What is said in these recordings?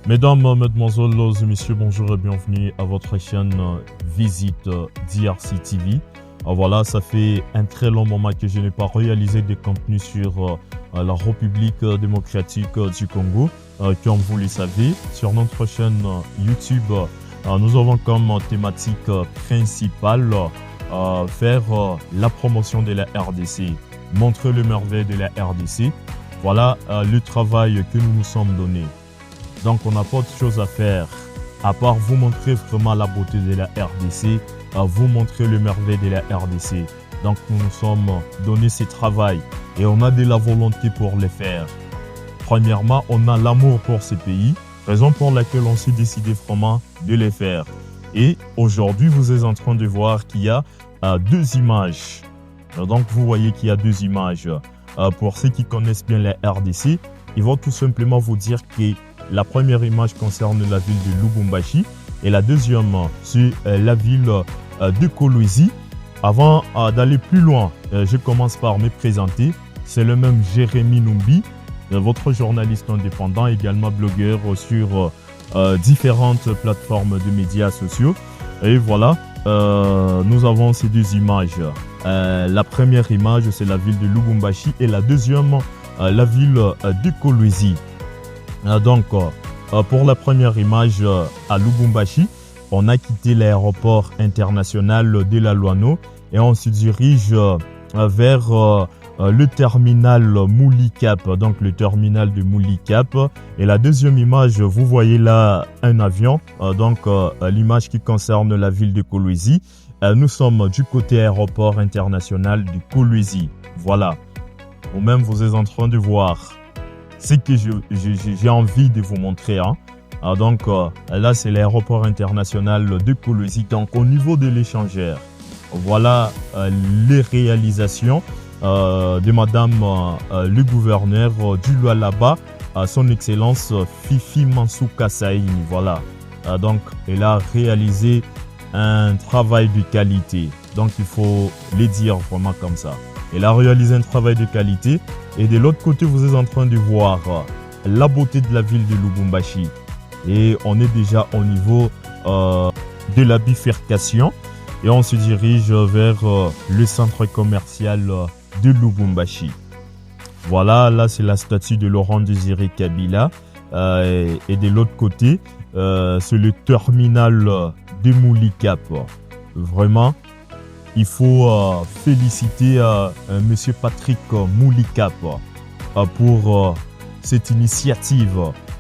Mesdames, Mesdemoiselles et Messieurs, bonjour et bienvenue à votre chaîne Visite DRC TV. Voilà, ça fait un très long moment que je n'ai pas réalisé des contenus sur la République démocratique du Congo. Comme vous le savez, sur notre chaîne YouTube, nous avons comme thématique principale faire la promotion de la RDC, montrer le merveille de la RDC. Voilà le travail que nous nous sommes donné. Donc on n'a pas autre chose à faire à part vous montrer vraiment la beauté de la RDC, vous montrer le merveille de la RDC. Donc nous nous sommes donné ce travail et on a de la volonté pour le faire. Premièrement, on a l'amour pour ce pays, raison pour laquelle on s'est décidé vraiment de le faire. Et aujourd'hui, vous êtes en train de voir qu'il y a deux images. Donc vous voyez qu'il y a deux images. Pour ceux qui connaissent bien la RDC, ils vont tout simplement vous dire que la première image concerne la ville de Lubumbashi et la deuxième, c'est la ville de Kolwezi. Avant d'aller plus loin, je commence par me présenter. C'est le même Jérémy Numbi, votre journaliste indépendant, également blogueur sur différentes plateformes de médias sociaux. Et voilà, nous avons ces deux images. La première image, c'est la ville de Lubumbashi et la deuxième, la ville de Kolwezi. Donc, pour la première image à Lubumbashi, on a quitté l'aéroport international de la Louano et on se dirige vers le terminal Moulikap, donc le terminal de Moulikap. Et la deuxième image, vous voyez là un avion, donc l'image qui concerne la ville de Kolwezi. Nous sommes du côté aéroport international de Kolwezi. Voilà, vous-même vous êtes en train de voir. C'est que j'ai envie de vous montrer. Donc là, c'est l'aéroport international de Kolwezi. Donc au niveau de l'échangeur, voilà les réalisations de Madame le gouverneur du Lualaba, son Excellence Fifi Mansouka Saïni. Voilà. Donc elle a réalisé un travail de qualité. Donc il faut le dire vraiment comme ça. Elle a réalisé un travail de qualité. Et de l'autre côté, vous êtes en train de voir la beauté de la ville de Lubumbashi. Et on est déjà au niveau de la bifurcation. Et on se dirige vers le centre commercial de Lubumbashi. Voilà, là c'est la statue de Laurent Désiré Kabila. Et de l'autre côté, c'est le terminal de Moulikap. Vraiment, il faut féliciter M. Patrick Moulikap pour cette initiative,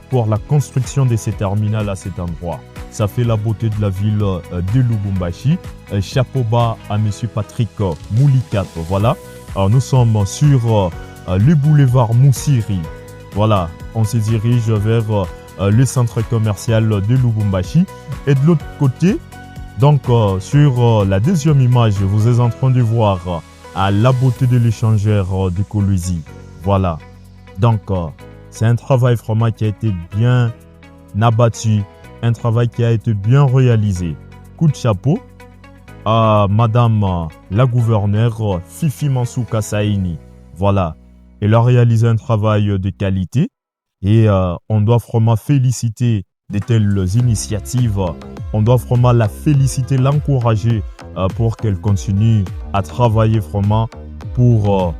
pour la construction de ces terminals à cet endroit. Ça fait la beauté de la ville de Lubumbashi. Chapeau bas à M. Patrick Moulikap. Voilà, alors, nous sommes sur le boulevard Moussiri. Voilà, on se dirige vers le centre commercial de Lubumbashi. Et de l'autre côté, donc sur la deuxième image, vous êtes en train de voir la beauté de l'échangeur de Kolwezi. Voilà. Donc c'est un travail vraiment qui a été bien abattu, un travail qui a été bien réalisé. Coup de chapeau à Madame la gouverneure Fifi Mansouka Saïni. Voilà. Elle a réalisé un travail de qualité et on doit vraiment féliciter de telles initiatives. On doit vraiment la féliciter, l'encourager pour qu'elle continue à travailler vraiment pour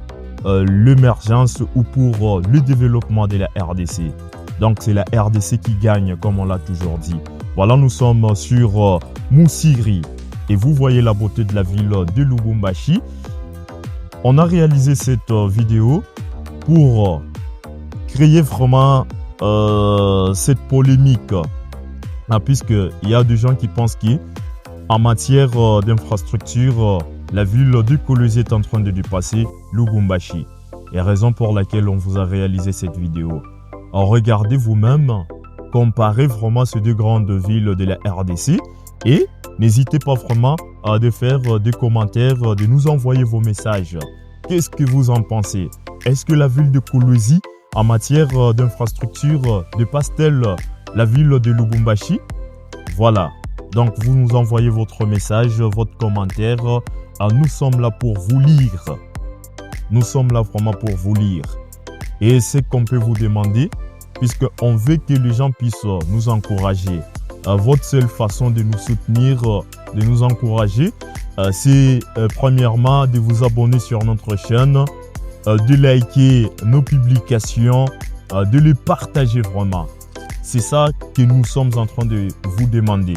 l'émergence ou pour le développement de la RDC. Donc c'est la RDC qui gagne, comme on l'a toujours dit. Voilà, nous sommes sur Moussiri et vous voyez la beauté de la ville de Lubumbashi. On a réalisé cette vidéo pour créer vraiment cette polémique. Puisqu'il y a des gens qui pensent qu'en matière d'infrastructure, la ville de Kolwezi est en train de dépasser Lubumbashi. Et raison pour laquelle on vous a réalisé cette vidéo. Alors regardez vous-même, comparez vraiment ces deux grandes villes de la RDC et n'hésitez pas vraiment à faire des commentaires, de nous envoyer vos messages. Qu'est-ce que vous en pensez? Est-ce que la ville de Kolwezi, en matière d'infrastructure, dépasse-t-elle la ville de Lubumbashi? Voilà. Donc, vous nous envoyez votre message, votre commentaire. Nous sommes là pour vous lire. Nous sommes là vraiment pour vous lire. Et ce qu'on peut vous demander, puisqu'on veut que les gens puissent nous encourager. Votre seule façon de nous soutenir, de nous encourager, c'est premièrement de vous abonner sur notre chaîne, de liker nos publications, de les partager vraiment. C'est ça que nous sommes en train de vous demander.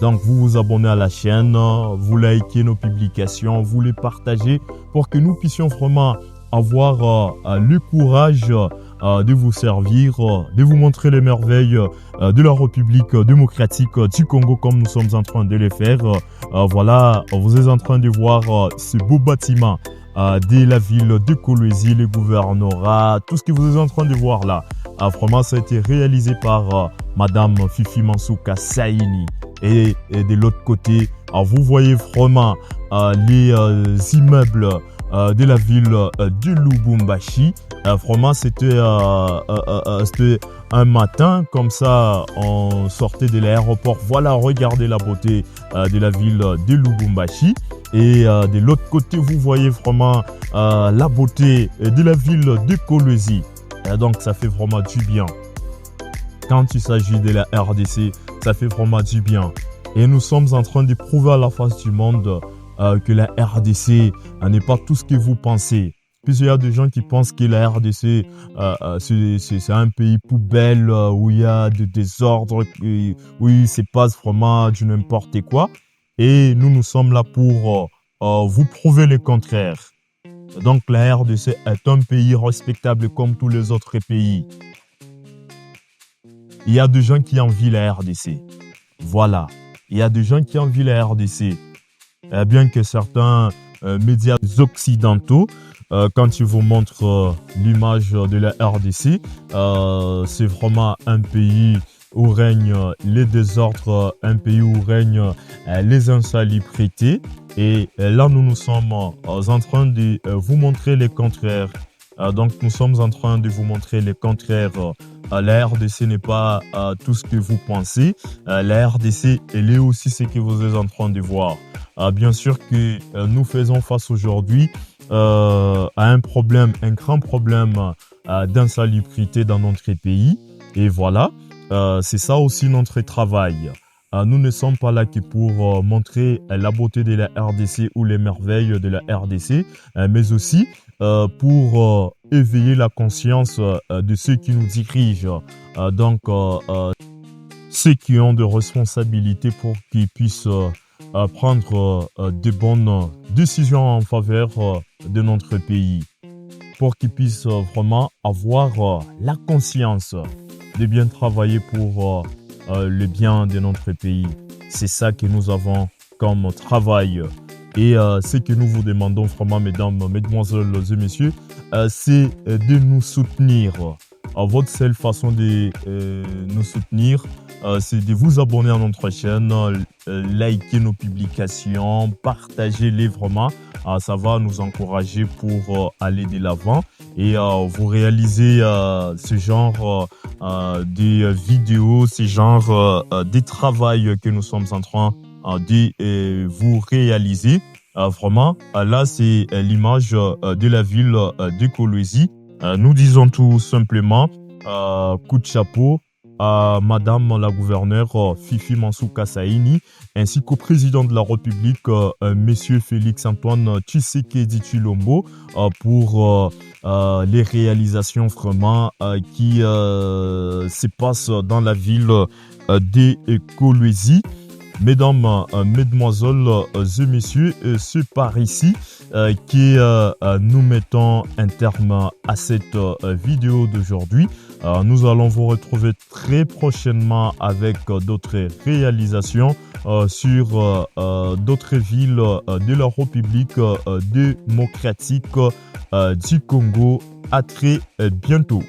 Donc, vous vous abonnez à la chaîne, vous likez nos publications, vous les partagez pour que nous puissions vraiment avoir le courage de vous servir, de vous montrer les merveilles de la République démocratique du Congo comme nous sommes en train de les faire. Voilà, vous êtes en train de voir ce beau bâtiment de la ville de Kolwezi, le gouvernorat, tout ce que vous êtes en train de voir là. Vraiment, ça a été réalisé par Madame Fifi Mansouka Saini. Et de l'autre côté, vous voyez vraiment les immeubles de la ville de Lubumbashi. Vraiment, c'était un matin, comme ça, on sortait de l'aéroport. Voilà, regardez la beauté de la ville de Lubumbashi. Et de l'autre côté, vous voyez vraiment la beauté de la ville de Kolwezi. Donc, ça fait vraiment du bien. Quand il s'agit de la RDC, ça fait vraiment du bien. Et nous sommes en train de prouver à la face du monde que la RDC n'est pas tout ce que vous pensez. Puisqu'il y a des gens qui pensent que la RDC, c'est un pays poubelle où il y a des désordres, où il se passe vraiment du n'importe quoi. Et nous sommes là pour vous prouver le contraire. Donc la RDC est un pays respectable comme tous les autres pays. Il y a des gens qui envient la RDC. Voilà. Il y a des gens qui envient la RDC. Bien que certains médias occidentaux, quand ils vous montrent l'image de la RDC, c'est vraiment un pays où règnent les désordres, un pays où règnent les insalubrités. Et là, nous sommes en train de vous montrer les contraires. Donc, nous sommes en train de vous montrer les contraires. La RDC n'est pas tout ce que vous pensez. La RDC, elle est aussi ce que vous êtes en train de voir. Bien sûr que nous faisons face aujourd'hui à un problème, un grand problème d'insalubrité dans notre pays. Et voilà, c'est ça aussi notre travail. Nous ne sommes pas là que pour montrer la beauté de la RDC ou les merveilles de la RDC, mais aussi pour éveiller la conscience de ceux qui nous dirigent. Donc, ceux qui ont des responsabilités pour qu'ils puissent prendre de bonnes décisions en faveur de notre pays, pour qu'ils puissent vraiment avoir la conscience de bien travailler pour le bien de notre pays. C'est ça que nous avons comme travail. Et ce que nous vous demandons vraiment, mesdames, mesdemoiselles et messieurs, c'est de nous soutenir. Votre seule façon de nous soutenir, c'est de vous abonner à notre chaîne, liker nos publications, partagez-les vraiment. Ça va nous encourager pour aller de l'avant et vous réaliser ce genre de vidéos, ce genre de travail que nous sommes en train de vous réaliser. Vraiment, là, c'est l'image de la ville de Kolwezi. Nous disons tout simplement coup de chapeau à Madame la gouverneure Fifi Mansouka Saini ainsi qu'au président de la République, Monsieur Félix Antoine Tshisekedi Tshilombo, pour les réalisations vraiment qui se passent dans la ville de Kolwezi. Mesdames, mesdemoiselles et messieurs, c'est par ici que nous mettons un terme à cette vidéo d'aujourd'hui. Nous allons vous retrouver très prochainement avec d'autres réalisations sur d'autres villes de la République démocratique du Congo. À très bientôt.